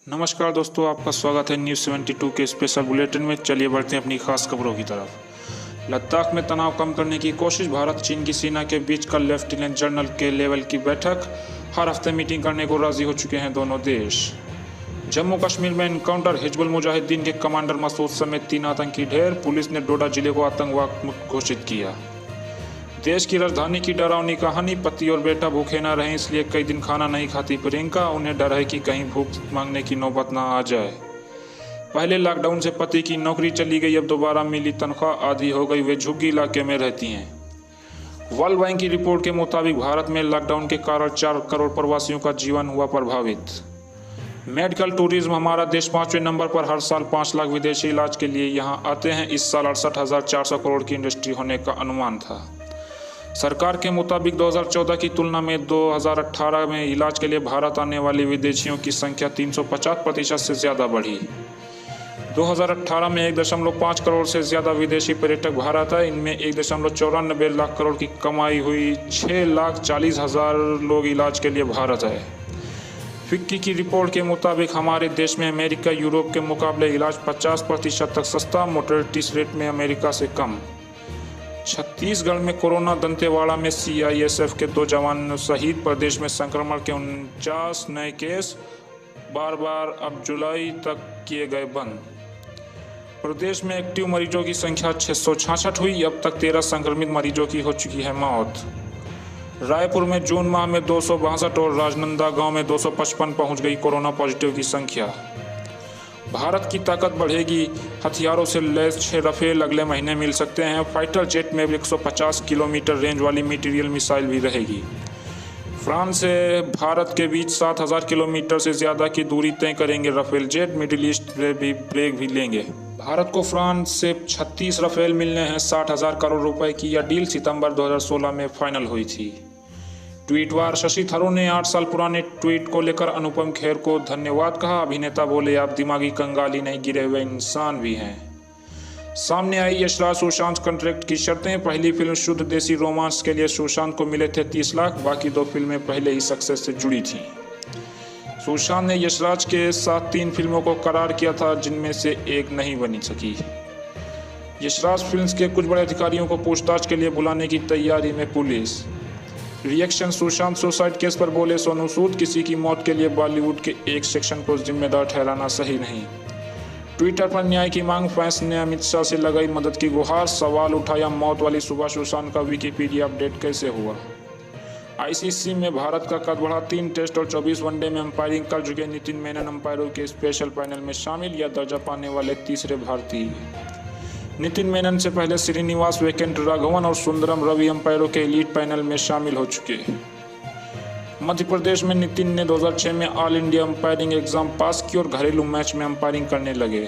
नमस्कार दोस्तों, आपका स्वागत है न्यूज़ 72 के स्पेशल बुलेटिन में। चलिए बढ़ते हैं अपनी खास खबरों की तरफ। लद्दाख में तनाव कम करने की कोशिश, भारत चीन की सेना के बीच कल लेफ्टिनेंट जनरल के लेवल की बैठक। हर हफ्ते मीटिंग करने को राजी हो चुके हैं दोनों देश। जम्मू कश्मीर में एनकाउंटर, हिजबुल मुजाहिदीन के कमांडर मसूद समेत 3 आतंकी ढेर। पुलिस ने डोडा जिले को आतंकवाद मुक्त घोषित किया। देश की राजधानी की डरावनी कहानी, पति और बेटा भूखे ना रहें इसलिए कई दिन खाना नहीं खाती प्रियंका। उन्हें डर है कि कहीं भूख मांगने की नौबत ना आ जाए। पहले लॉकडाउन से पति की नौकरी चली गई, अब दोबारा मिली तनख्वाह आधी हो गई। वे झुग्गी इलाके में रहती हैं। वर्ल्ड बैंक की रिपोर्ट के मुताबिक भारत में लॉकडाउन के कारण 4 करोड़ प्रवासियों का जीवन हुआ प्रभावित। मेडिकल टूरिज्म, हमारा देश 5वें नंबर पर। हर साल 5 लाख विदेशी इलाज के लिए यहाँ आते हैं। इस साल 68,400 करोड़ की इंडस्ट्री होने का अनुमान था। सरकार के मुताबिक 2014 की तुलना में 2018 में इलाज के लिए भारत आने वाले विदेशियों की संख्या 350% से ज़्यादा बढ़ी। 2018 में 1.5 करोड़ से ज़्यादा विदेशी पर्यटक भारत आए। इनमें 1.94 लाख करोड़ की कमाई हुई। 6,40,000 लोग इलाज के लिए भारत आए। फिक्की की रिपोर्ट के मुताबिक हमारे देश में अमेरिका यूरोप के मुकाबले इलाज 50% तक सस्ता, मोर्टेलिटी रेट में अमेरिका से कम। छत्तीसगढ़ में कोरोना, दंतेवाड़ा में CISF के 2 जवान शहीद। प्रदेश में संक्रमण के 49 नए केस, बार अब जुलाई तक किए गए बंद। प्रदेश में एक्टिव मरीजों की संख्या 666 हुई। अब तक 13 संक्रमित मरीजों की हो चुकी है मौत। रायपुर में जून माह में 262 और राजनंदा गांव में 255 पहुंच गई कोरोना पॉजिटिव की संख्या। भारत की ताकत बढ़ेगी, हथियारों से लैस 6 राफेल अगले महीने मिल सकते हैं। फाइटर जेट में 150 किलोमीटर रेंज वाली मटीरियल मिसाइल भी रहेगी। फ्रांस से भारत के बीच 7,000 किलोमीटर से ज़्यादा की दूरी तय करेंगे राफेल जेट। मिडिल ईस्ट में भी ब्रेक भी लेंगे। भारत को फ्रांस से 36 राफेल मिलने हैं। 60,000 करोड़ रुपए की यह डील सितंबर 2016 में फाइनल हुई थी। ट्वीटवार, शशि थरूर ने 8 साल पुराने ट्वीट को लेकर अनुपम खेर को धन्यवाद कहा। अभिनेता बोले, आप दिमागी कंगाली नहीं, गिरे हुए इंसान भी हैं। सामने आई यशराज सुशांत कॉन्ट्रैक्ट की शर्तें। पहली फिल्म शुद्ध देसी रोमांस के लिए सुशांत को मिले थे 30 लाख। बाकी 2 फिल्में पहले ही सक्सेस से जुड़ी थीं। सुशांत ने यशराज के साथ 3 फिल्मों को करार किया था, जिनमें से एक नहीं बनी सकी। यशराज फिल्म्स के कुछ बड़े अधिकारियों को पूछताछ के लिए बुलाने की तैयारी में police. Reaction, Sushant suicide case पर बोले सोनू सूद, किसी की मौत के लिए बॉलीवुड के एक सेक्शन को जिम्मेदार ठहराना सही नहीं। ट्विटर पर न्याय की मांग, फैंस ने अमित शाह से लगाई मदद की गुहार। सवाल उठाया, मौत वाली सुबह सुशांत का विकिपीडिया अपडेट कैसे हुआ। ICC में भारत का कद बढ़ा। 3 टेस्ट और 24 वनडे में अंपायरिंग कर चुके नितिन मेनन अंपायरों के स्पेशल पैनल में शामिल। यह दर्जा पाने वाले तीसरे भारतीय। नितिन मेनन से पहले श्रीनिवास, वेंकट राघवन और सुंदरम रवि अंपायरों के एलीट पैनल में शामिल हो चुके। मध्य प्रदेश में नितिन ने 2006 में ऑल इंडिया अंपायरिंग एग्जाम पास की और घरेलू मैच में अंपायरिंग करने लगे।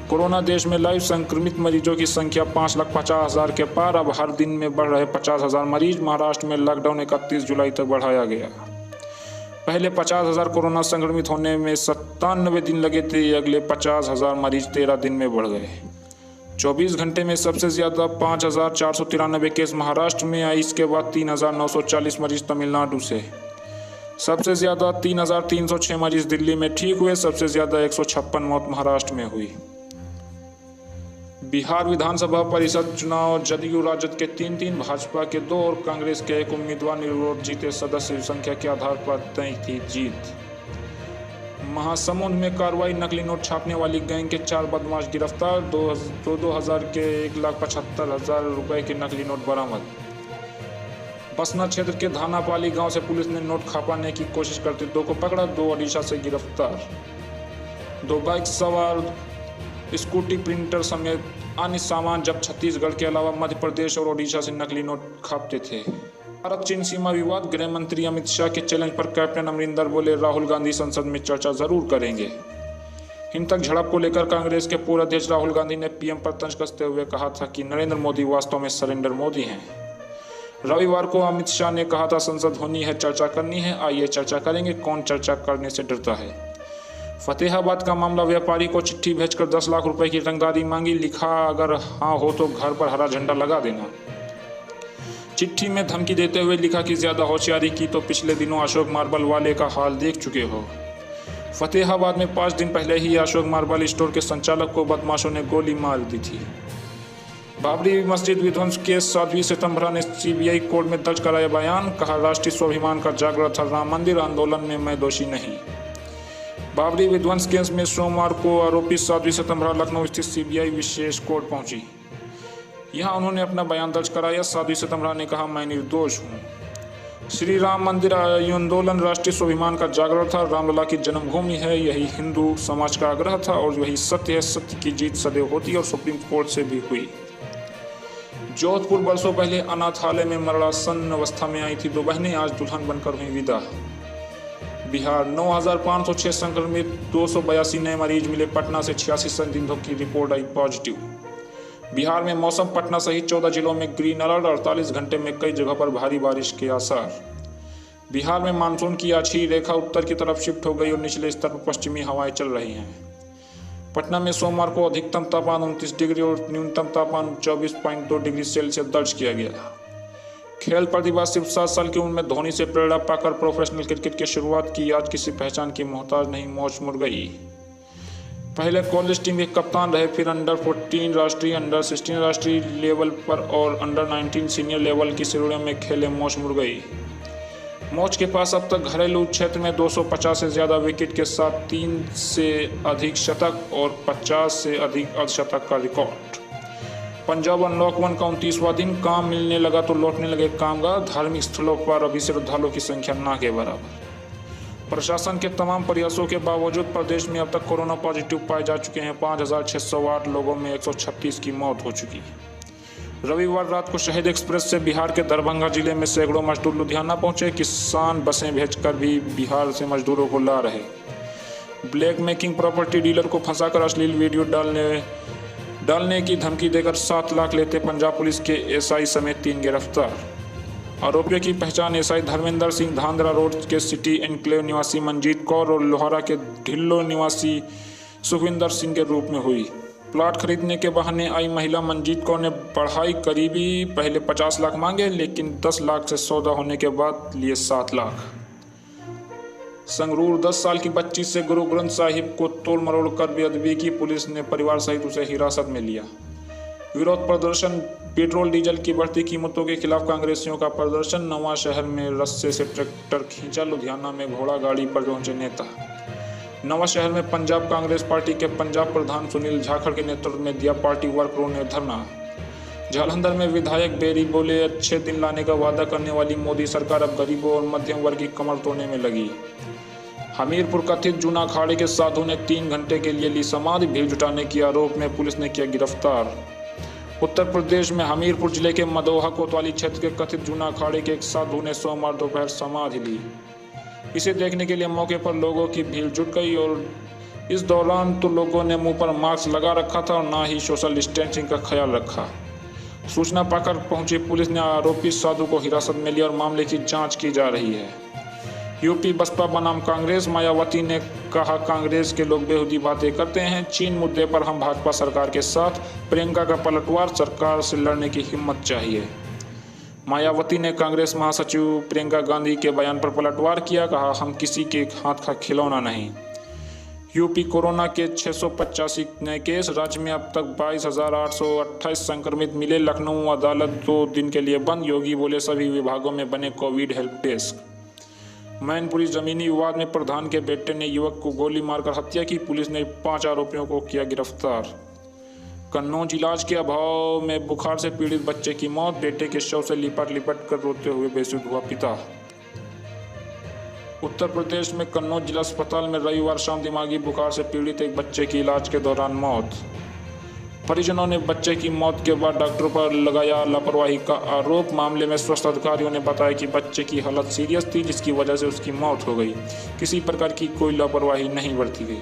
कोरोना, देश में लाइव संक्रमित मरीजों की संख्या 5,50,000 के पार। अब हर दिन में बढ़ रहे 50,000 मरीज। महाराष्ट्र में लॉकडाउन 31 जुलाई तक बढ़ाया गया। पहले 50,000 कोरोना संक्रमित होने में 97 दिन लगे थे। अगले 50,000 मरीज 13 दिन में बढ़ गए। 24 घंटे में सबसे ज़्यादा 5,493 केस महाराष्ट्र में आई। इसके बाद 3,940 मरीज तमिलनाडु से। सबसे ज़्यादा 3,306 मरीज दिल्ली में ठीक हुए। सबसे ज़्यादा 156 मौत महाराष्ट्र में हुई। बिहार विधानसभा परिषद चुनाव, जदयू राजद के 3-3, भाजपा के 2 और कांग्रेस के 1 उम्मीदवार निर्विरोध जीते। सदस्य संख्या के आधार पर तय थी जीत। महासमुंद में कार्रवाई, नकली नोट छापने वाली गैंग के 4 बदमाश गिरफ्तार। 2000 के 1,75,000 रुपए के नकली नोट बरामद। बसना क्षेत्र के धानापाली गांव से पुलिस ने नोट खपाने की कोशिश करते 2 को पकड़ा। 2 ओडिशा से गिरफ्तार। 2 बाइक सवार, स्कूटी, प्रिंटर समेत अन्य सामान जब छत्तीसगढ़ के अलावा मध्य प्रदेश और ओडिशा से नकली नोट खापते थे। भारत चीन सीमा विवाद, गृह मंत्री अमित शाह के चैलेंज पर कैप्टन अमरिंदर बोले, राहुल गांधी संसद में चर्चा जरूर करेंगे। हिंसक झड़प को लेकर कांग्रेस के पूर्व अध्यक्ष राहुल गांधी ने PM पर तंज कसते हुए कहा था कि नरेंद्र मोदी वास्तव में सरेंडर मोदी हैं। रविवार को अमित शाह ने कहा था, संसद होनी है, चर्चा करनी है, आइए चर्चा करेंगे। कौन चर्चा करने से डरता है। फतेहाबाद का मामला, व्यापारी को चिट्ठी भेजकर 10 लाख रुपए की रंगदारी मांगी। लिखा, अगर हाँ हो तो घर पर हरा झंडा लगा देना। चिट्ठी में धमकी देते हुए लिखा कि ज़्यादा होशियारी की तो पिछले दिनों अशोक मार्बल वाले का हाल देख चुके हो। फतेहाबाद में 5 दिन पहले ही अशोक मार्बल स्टोर के संचालक को बदमाशों ने गोली मार दी थी। बाबरी मस्जिद विध्वंस केस साध्वी सितंबरा ने सीबीआई कोर्ट में दर्ज कराया बयान, कहा राष्ट्रीय स्वाभिमान का जागृत था राम मंदिर आंदोलन में मैं दोषी नहीं। बाबरी विध्वंस केस में सोमवार को आरोपी साध्वी सितंबरा लखनऊ स्थित सीबीआई विशेष कोर्ट पहुंची। यहां उन्होंने अपना बयान दर्ज कराया। साध्वी सितंबरा ने कहा, मैं निर्दोष हूं। श्री राम मंदिर आंदोलन राष्ट्रीय स्वाभिमान का जागरण था, रामलला की जन्मभूमि है, यही हिंदू समाज का आग्रह था और यही सत्य है। सत्य की जीत सदैव होती है और सुप्रीम कोर्ट से भी हुई। जोधपुर बरसों पहले अनाथालय में मरणासन अवस्था में आई थी 2 बहनें, आज दुल्हन बनकर हुई विदा। बिहार 9,506 संक्रमित, 282 नए मरीज मिले। पटना से 86 संदिग्धों की रिपोर्ट आई पॉजिटिव। बिहार में मौसम, पटना सहित 14 जिलों में ग्रीन अलर्ट, 48 घंटे में कई जगह पर भारी बारिश के आसार। बिहार में मानसून की आछी रेखा उत्तर की तरफ शिफ्ट हो गई और निचले स्तर पर पश्चिमी हवाएं चल रही हैं। पटना में सोमवार को अधिकतम तापमान 29 डिग्री और न्यूनतम तापमान 24.2 डिग्री सेल्सियस दर्ज किया गया। खेल प्रतिभा सिर्फ 7 साल की उम्र में धोनी से प्रेरणा पाकर प्रोफेशनल क्रिकेट की शुरुआत की, आज किसी पहचान की मोहताज नहीं, मौज मुड़ गई। पहले कॉलेज टीम के कप्तान रहे, फिर अंडर 14 राष्ट्रीय, अंडर 16 राष्ट्रीय लेवल पर और अंडर 19 सीनियर लेवल की श्रेणियों में खेले, मौज मुड़ गई। मौज के पास अब तक घरेलू क्षेत्र में 250 से ज़्यादा विकेट के साथ 3 से अधिक शतक और 50 से अधिक अर्धशतक का रिकॉर्ड। पंजाब अनलॉक 1 का 29वां दिन, काम मिलने लगा तो लौटने लगे कामगार। धार्मिक स्थलों पर अभी श्रद्धालुओं की संख्या ना के बराबर। प्रशासन के तमाम प्रयासों के बावजूद प्रदेश में अब तक कोरोना पॉजिटिव पाए जा चुके हैं। 5,608 लोगों में 136 की मौत हो चुकी है। रविवार रात को शहीद एक्सप्रेस से बिहार के दरभंगा जिले में सैकड़ों मजदूर लुधियाना पहुंचे। किसान बसें भेजकर भी बिहार से मजदूरों को ला रहे। ब्लैक मेकिंग प्रॉपर्टी डीलर को फंसाकर अश्लील वीडियो डालने की धमकी देकर 7 लाख लेते पंजाब पुलिस के एसआई समेत 3 गिरफ्तार। आरोपियों की पहचान एसआई धर्मेंद्र सिंह, धांधरा रोड के सिटी एनक्लेव निवासी मंजीत कौर और लोहारा के ढिल्लो निवासी सुखविंदर सिंह के रूप में हुई। प्लाट खरीदने के बहाने आई महिला मंजीत कौर ने बढ़ाई करीबी, पहले 50 लाख मांगे लेकिन 10 लाख से सौदा होने के बाद लिए 7 लाख। संगरूर 10 साल की बच्ची से गुरु ग्रंथ साहिब को तोड़ मरोड़ कर बेअदबी की, पुलिस ने परिवार सहित उसे हिरासत में लिया। विरोध प्रदर्शन, पेट्रोल डीजल की बढ़ती कीमतों के खिलाफ कांग्रेसियों का प्रदर्शन। नवा शहर में रस्से से ट्रैक्टर खींचा, लुधियाना में घोड़ा गाड़ी पर पहुंचे नेता। नवा शहर में पंजाब कांग्रेस पार्टी के पंजाब प्रधान सुनील जाखड़ के नेतृत्व में दिया पार्टी वर्करों ने धरना। जालंधर में विधायक बेरी बोले, अच्छे दिन लाने का वादा करने वाली मोदी सरकार अब गरीबों और मध्यम वर्ग की कमर तोड़ने में लगी। हमीरपुर कथित जूना अखाड़े के साधु ने 3 घंटे के लिए ली समाधि, भीड़ जुटाने के आरोप में पुलिस ने किया गिरफ्तार। उत्तर प्रदेश में हमीरपुर जिले के मदोहा कोतवाली क्षेत्र के कथित जूना अखाड़े के एक साधु ने सोमवार दोपहर समाधि ली। इसे देखने के लिए मौके पर लोगों की भीड़ जुट गई और इस दौरान तो लोगों ने मुंह पर मास्क लगा रखा था और ना ही सोशल डिस्टेंसिंग का ख्याल रखा। सूचना पाकर पहुंची पुलिस ने आरोपी साधु को हिरासत में लिया और मामले की जांच की जा रही है। यूपी बसपा बनाम कांग्रेस, मायावती ने कहा कांग्रेस के लोग बेहुदी बातें करते हैं, चीन मुद्दे पर हम भाजपा सरकार के साथ। प्रियंका का पलटवार, सरकार से लड़ने की हिम्मत चाहिए। मायावती ने कांग्रेस महासचिव प्रियंका गांधी के बयान पर पलटवार किया, कहा हम किसी के हाथ का खिलौना नहीं। यूपी कोरोना के 685 नए केस, राज्य में अब तक 22,828 संक्रमित मिले। लखनऊ अदालत 2 दिन के लिए बंद, योगी बोले सभी विभागों में बने कोविड हेल्प डेस्क। मैनपुरी जमीनी विवाद में प्रधान के बेटे ने युवक को गोली मारकर हत्या की, पुलिस ने 5 आरोपियों को किया गिरफ्तार। कन्नौज, इलाज के अभाव में बुखार से पीड़ित बच्चे की मौत, बेटे के शव से लिपट कर रोते हुए बेसुध हुआ पिता। उत्तर प्रदेश में कन्नौज जिला अस्पताल में रविवार शाम दिमागी बुखार से पीड़ित एक बच्चे की इलाज के दौरान मौत। परिजनों ने बच्चे की मौत के बाद डॉक्टरों पर लगाया लापरवाही का आरोप। मामले में स्वास्थ्य अधिकारियों ने बताया कि बच्चे की हालत सीरियस थी जिसकी वजह से उसकी मौत हो गई। किसी प्रकार की कोई लापरवाही नहीं बरती गई।